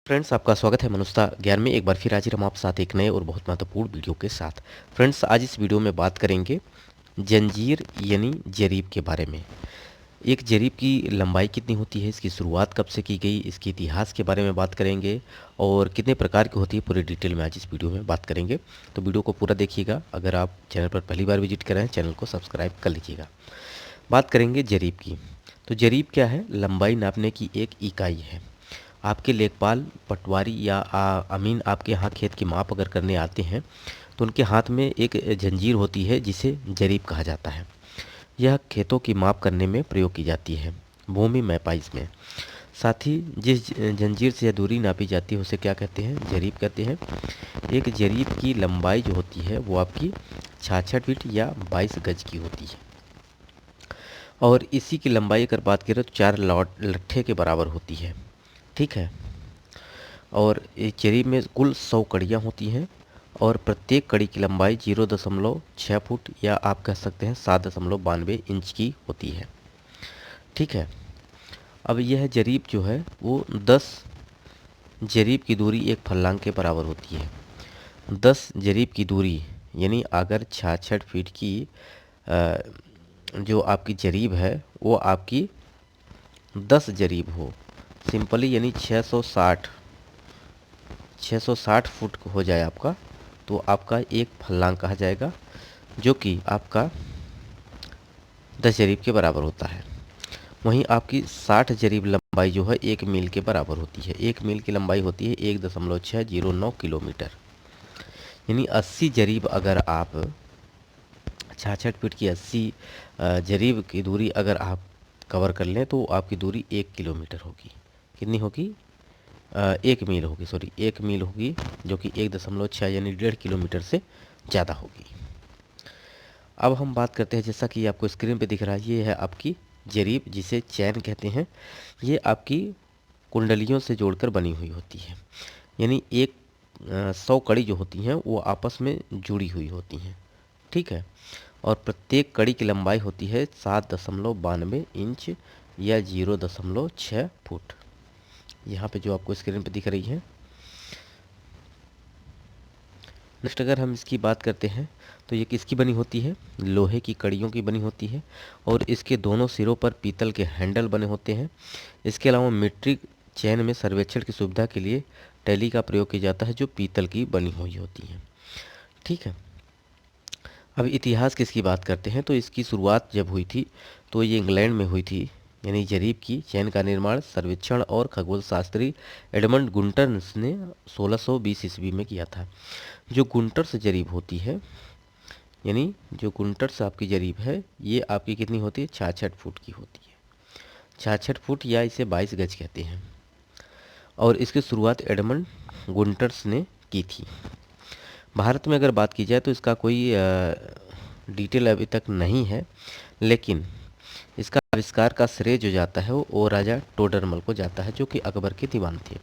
Friends, आपका स्वागत है मनुष्यता ज्ञान में। एक बार फिर हाजिर हम आप साथ एक नए और बहुत महत्वपूर्ण वीडियो के साथ। फ्रेंड्स, आज इस वीडियो में बात करेंगे जंजीर यानी जरीब के बारे में। एक जरीब की लंबाई कितनी होती है, इसकी शुरुआत कब से की गई, इसके इतिहास के बारे में बात करेंगे और कितने प्रकार की होती है पूरी डिटेल में आज इस वीडियो में बात करेंगे। तो वीडियो को पूरा देखिएगा। अगर आप चैनल पर पहली बार विजिट कर रहे हैं, चैनल को सब्सक्राइब कर लीजिएगा। बात करेंगे जरीब की। तो जरीब क्या है? लंबाई नापने की एक इकाई है। आपके लेखपाल, पटवारी या अमीन आपके यहाँ खेत की माप अगर करने आते हैं तो उनके हाथ में एक जंजीर होती है जिसे जरीब कहा जाता है। यह खेतों की माप करने में प्रयोग की जाती है, भूमि मैपाइस में। साथ ही जिस जंजीर से यह दूरी नापी जाती है उसे क्या कहते हैं? जरीब कहते हैं। एक जरीब की लंबाई जो होती है वो आपकी 66 फीट या 22 गज की होती है और इसी की लंबाई अगर बात करें तो 4 लट्ठे के बराबर होती है। ठीक है। और एक जरीब में कुल 100 कड़ियाँ होती हैं और प्रत्येक कड़ी की लंबाई 0.6 फुट या आप कह सकते हैं 7.92 इंच की होती है। ठीक है। अब यह जरीब जो है वो 10 जरीब की दूरी एक फर्लांग के बराबर होती है। 10 जरीब की दूरी यानी अगर 66 फीट की अ, जो आपकी जरीब है वो आपकी 10 जरीब हो, सिंपली यानी 660 फुट हो जाए आपका, तो आपका एक फल्लांग कहा जाएगा जो कि आपका 10 जरीब के बराबर होता है। वहीं आपकी 60 जरीब लंबाई जो है 1 मील के बराबर होती है। 1 मील की लंबाई होती है 1.609 किलोमीटर। यानी 80 जरीब अगर आप 66 फीट की 80 जरीब की दूरी अगर आप कवर कर लें तो आपकी दूरी 1 किलोमीटर होगी। कितनी होगी? 1 मील होगी, सॉरी 1 मील होगी, जो कि 1.6 यानी 1.5 किलोमीटर से ज़्यादा होगी। अब हम बात करते हैं, जैसा कि आपको स्क्रीन पे दिख रहा है, ये है आपकी जरीब जिसे चैन कहते हैं। ये आपकी कुंडलियों से जोड़कर बनी हुई होती है। यानी 100 कड़ी जो होती हैं वो आपस में जुड़ी हुई होती हैं। ठीक है। और प्रत्येक कड़ी की लंबाई होती है 7.92 इंच या 0.6 फुट। यहाँ पे जो आपको स्क्रीन पे दिख रही है। नेक्स्ट अगर हम इसकी बात करते हैं तो ये किसकी बनी होती है? लोहे की कड़ियों की बनी होती है और इसके दोनों सिरों पर पीतल के हैंडल बने होते हैं। इसके अलावा मीट्रिक चेन में सर्वेक्षण की सुविधा के लिए टैली का प्रयोग किया जाता है जो पीतल की बनी हुई होती है। ठीक है। अब इतिहास किसकी बात करते हैं तो इसकी शुरुआत जब हुई थी तो ये इंग्लैंड में हुई थी। यानी जरीब की चैन का निर्माण सर्वेक्षण और खगोल शास्त्री एडमंड गुंटर्स ने 1620 ईस्वी में किया था। जो गुंटर्स जरीब होती है, यानी जो गुंटर्स आपकी जरीब है, ये आपकी कितनी होती है? 66 फुट की होती है। 66 फुट या इसे 22 गज कहते हैं और इसकी शुरुआत एडमंड गुंटर्स ने की थी। भारत में अगर बात की जाए तो इसका कोई डिटेल अभी तक नहीं है, लेकिन इसका आविष्कार का श्रेय जो जाता है वो राजा टोडरमल को जाता है, जो कि अकबर के दीवान थे,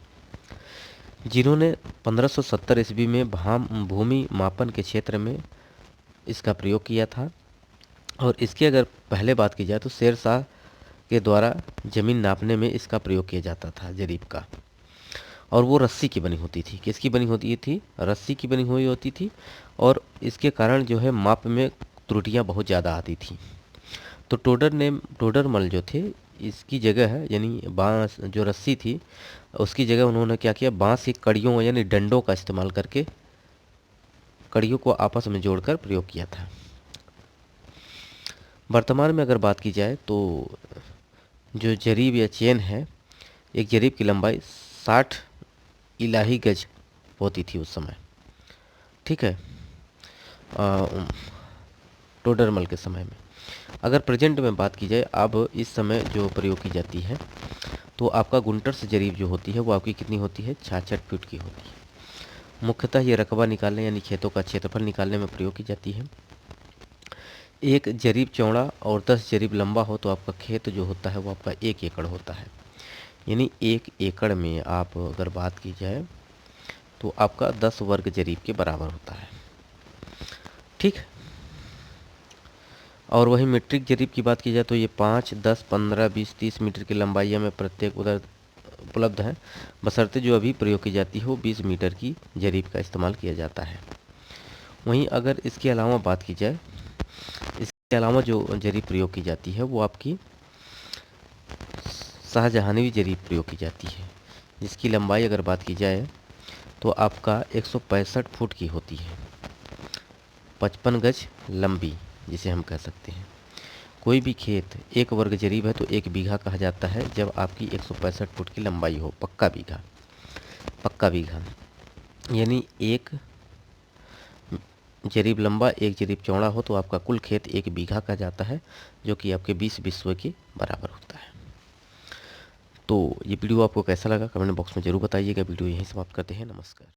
जिन्होंने 1570 ईस्वी में भूमि मापन के क्षेत्र में इसका प्रयोग किया था। और इसकी अगर पहले बात की जाए तो शेर शाह के द्वारा ज़मीन नापने में इसका प्रयोग किया जाता था जरीब का। और वो रस्सी की बनी होती थी। किसकी बनी होती थी? रस्सी की बनी हुई होती थी और इसके कारण जो है माप में त्रुटियां बहुत ज़्यादा आती थी। तो टोडरमल जो थे, इसकी जगह है यानी बांस जो रस्सी थी उसकी जगह उन्होंने क्या किया? बांस की कड़ियों यानी डंडों का इस्तेमाल करके कड़ियों को आपस में जोड़कर प्रयोग किया था। वर्तमान में अगर बात की जाए तो जो जरीब या चेन है, एक जरीब की लंबाई 60 इलाही गज होती थी उस समय। ठीक है। टोडरमल के समय में। अगर प्रेजेंट में बात की जाए, अब इस समय जो प्रयोग की जाती है, तो आपका गुंटर्स जरीब जो होती है वो आपकी कितनी होती है? 66 फीट की होती है। मुख्यतः ये रकबा निकालने यानी खेतों का क्षेत्रफल निकालने में प्रयोग की जाती है। एक जरीब चौड़ा और 10 जरीब लंबा हो तो आपका खेत जो होता है वो आपका 1 एकड़ होता है। यानी 1 एकड़ में आप अगर बात की जाए तो आपका 10 वर्ग जरीब के बराबर होता है। ठीक। और वही मीट्रिक जरीब की बात की जाए तो ये 5, 10, 15, 20, 30 मीटर की लंबाई में प्रत्येक उधर उपलब्ध हैं, बशर्ते जो अभी प्रयोग की जाती है वो 20 मीटर की जरीब का इस्तेमाल किया जाता है। वहीं अगर इसके अलावा बात की जाए, इसके अलावा जो जरीब प्रयोग की जाती है वो आपकी शाहजहानवी जरीब प्रयोग की जाती है, जिसकी लंबाई अगर बात की जाए तो आपका 165 फुट की होती है, 55 गज लंबी जिसे हम कह सकते हैं। कोई भी खेत 1 वर्ग जरीब है तो 1 बीघा कहा जाता है जब आपकी 165 फुट की लंबाई हो, पक्का बीघा। पक्का बीघा यानी 1 जरीब लंबा 1 जरीब चौड़ा हो तो आपका कुल खेत 1 बीघा का जाता है, जो कि आपके 20 बिस्वे के बराबर होता है। तो ये वीडियो आपको कैसा लगा कमेंट बॉक्स में ज़रूर बताइएगा। वीडियो यहीं समाप्त करते हैं। नमस्कार।